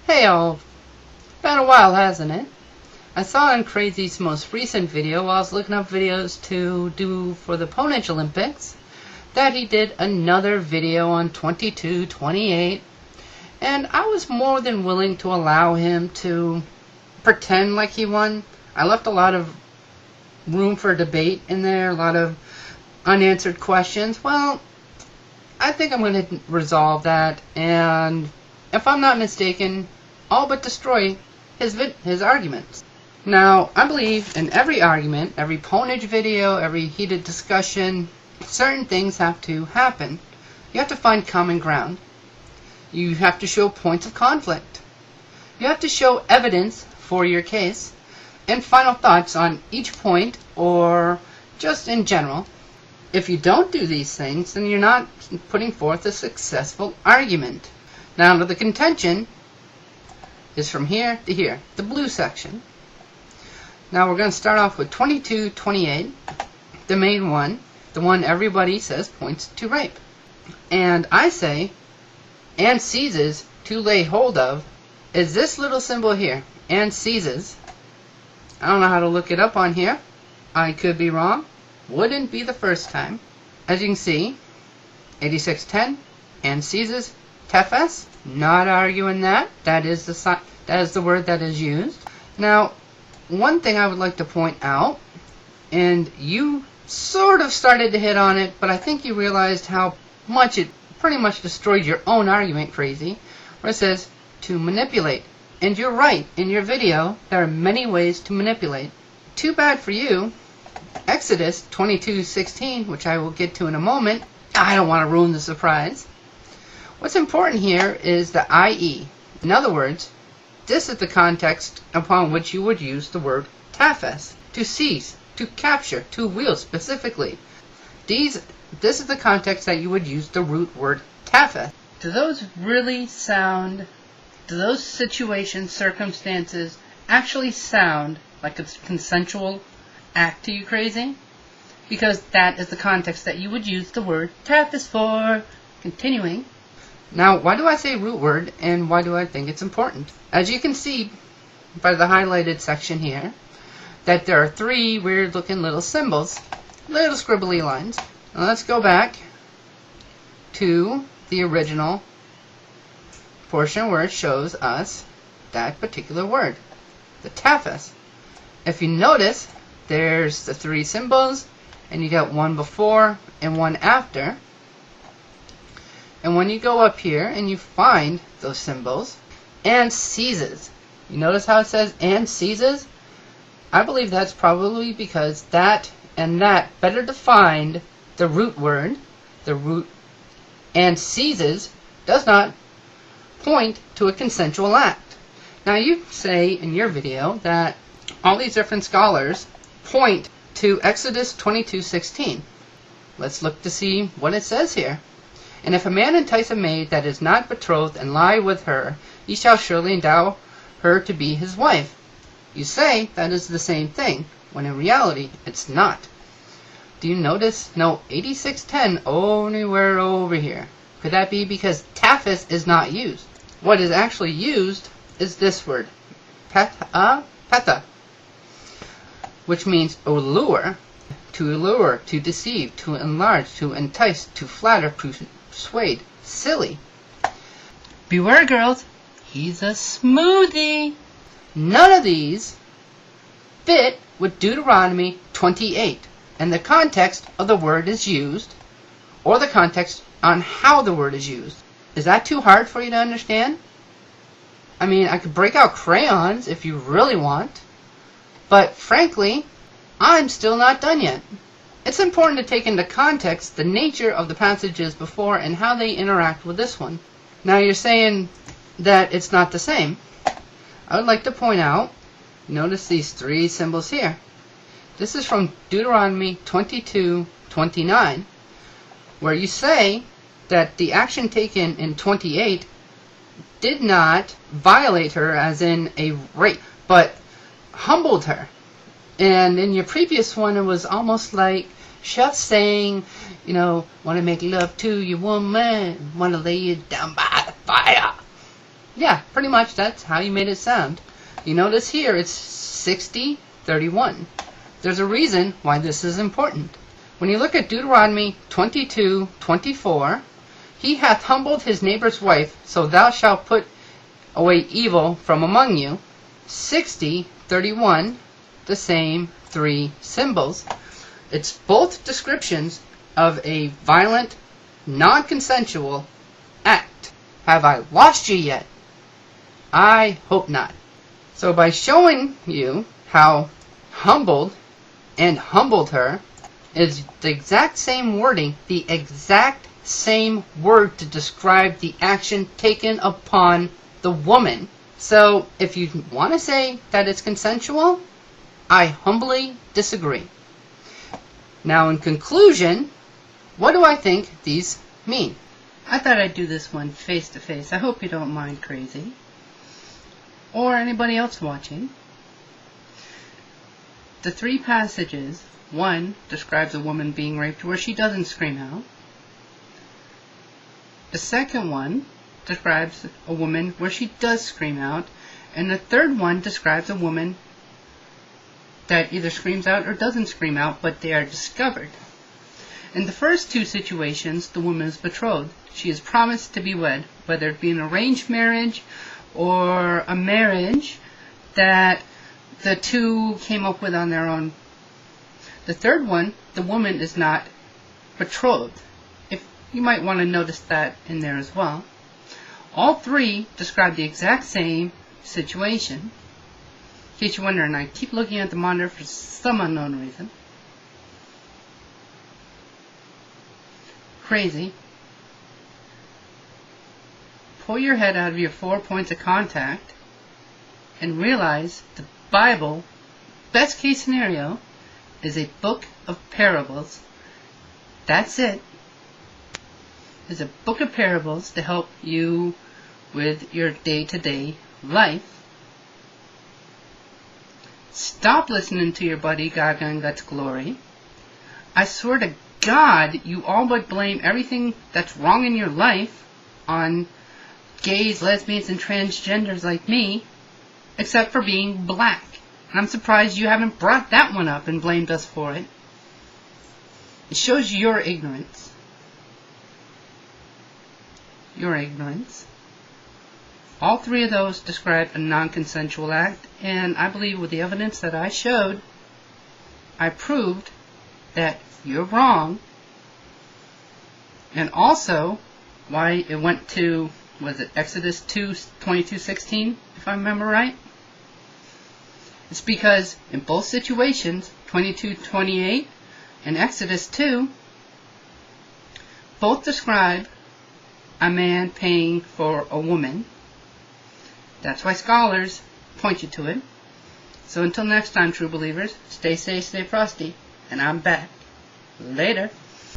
Hey all, been a while, hasn't it? I saw in Crazy's most recent video while I was looking up videos to do for the Ponage Olympics that he did another video on 22-28, and I was more than willing to allow him to pretend like he won. I left a lot of room for debate in there, a lot of unanswered questions. Well, I think I'm going to resolve that, and if I'm not mistaken, all but destroy his arguments. Now, I believe in every argument, every Ponage video, every heated discussion, certain things have to happen. You have to find common ground. You have to show points of conflict. You have to show evidence for your case, and final thoughts on each point or just in general. If you don't do these things, then you're not putting forth a successful argument. Now, the contention is from here to here, the blue section. Now we're going to start off with 22-28, the main one, the one everybody says points to rape. And I say, and seizes to lay hold of, is this little symbol here, and seizes. I don't know how to look it up on here. I could be wrong. Wouldn't be the first time. As you can see, 8610, and seizes, tefes. Not arguing that. That is the word that is used. Now, one thing I would like to point out, and you sort of started to hit on it, but I think you realized how much it pretty much destroyed your own argument, Crazy, where it says to manipulate. And you're right, in your video, there are many ways to manipulate. Too bad for you, Exodus 22:16, which I will get to in a moment. I don't want to ruin the surprise. What's important here is the IE. In other words, this is the context upon which you would use the word tafes, to seize, to capture, to wield specifically. This is the context that you would use the root word tafes. Do those situations, circumstances actually sound like a consensual act to you, Crazy? Because that is the context that you would use the word tafes for. Continuing. Now, why do I say root word, and why do I think it's important? As you can see by the highlighted section here, that there are three weird-looking little symbols, little scribbly lines. Now let's go back to the original portion where it shows us that particular word, the tafes. If you notice, there's the three symbols, and you got one before and one after. And when you go up here and you find those symbols, and seizes. You notice how it says and seizes? I believe that's probably because that and that better defined the root word. The root and seizes does not point to a consensual act. Now you say in your video that all these different scholars point to Exodus 22:16. Let's look to see what it says here. And if a man entice a maid that is not betrothed and lie with her, he shall surely endow her to be his wife. You say that is the same thing, when in reality it's not. Do you notice no 8610 anywhere over here? Could that be because tafes is not used? What is actually used is this word, petha, which means allure, to deceive, to enlarge, to entice, to flatter, persuade, silly. Beware, girls, he's a smoothie. None of these fit with Deuteronomy 28 and the context of the word is used, or the context on how the word is used. Is that too hard for you to understand? I mean, I could break out crayons if you really want, but frankly, I'm still not done yet. It's important to take into context the nature of the passages before and how they interact with this one. Now you're saying that it's not the same. I would like to point out, notice these three symbols here. This is from Deuteronomy 22:29, where you say that the action taken in 28 did not violate her as in a rape, but humbled her. And in your previous one, it was almost like Chef saying, you know, want to make love to your woman, want to lay you down by the fire. Yeah, pretty much that's how you made it sound. You notice here it's 60-31. There's a reason why this is important. When you look at Deuteronomy 22:24, he hath humbled his neighbor's wife, so thou shalt put away evil from among you. 60-31, the same three symbols. It's both descriptions of a violent, non-consensual act. Have I lost you yet? I hope not. So by showing you how humbled and humbled her is the exact same wording, the exact same word to describe the action taken upon the woman. So if you want to say that it's consensual, I humbly disagree. Now in conclusion, what do I think these mean? I thought I'd do this one face to face. I hope you don't mind, Crazy. Or anybody else watching. The three passages, one describes a woman being raped where she doesn't scream out. The second one describes a woman where she does scream out. And the third one describes a woman that either screams out or doesn't scream out, but they are discovered. In the first two situations, the woman is betrothed. She is promised to be wed, whether it be an arranged marriage or a marriage that the two came up with on their own. The third one, the woman is not betrothed. If you might want to notice that in there as well. All three describe the exact same situation. In case you're wondering, I keep looking at the monitor for some unknown reason. Crazy. Pull your head out of your 4 points of contact and realize the Bible, best case scenario, is a book of parables. That's it. It's a book of parables to help you with your day-to-day life. Stop listening to your buddy Gaga and Guts Glory. I swear to God, you all but blame everything that's wrong in your life on gays, lesbians, and transgenders like me, except for being black. And I'm surprised you haven't brought that one up and blamed us for it. It shows your ignorance. Your ignorance. All three of those describe a non-consensual act, and I believe with the evidence that I showed, I proved that you're wrong. And also, why it went to, was it Exodus 2:22-16, if I remember right? It's because in both situations, 22:28 and Exodus 2, both describe a man paying for a woman. That's why scholars point you to it. So until next time, true believers, stay safe, stay frosty, and I'm back. Later.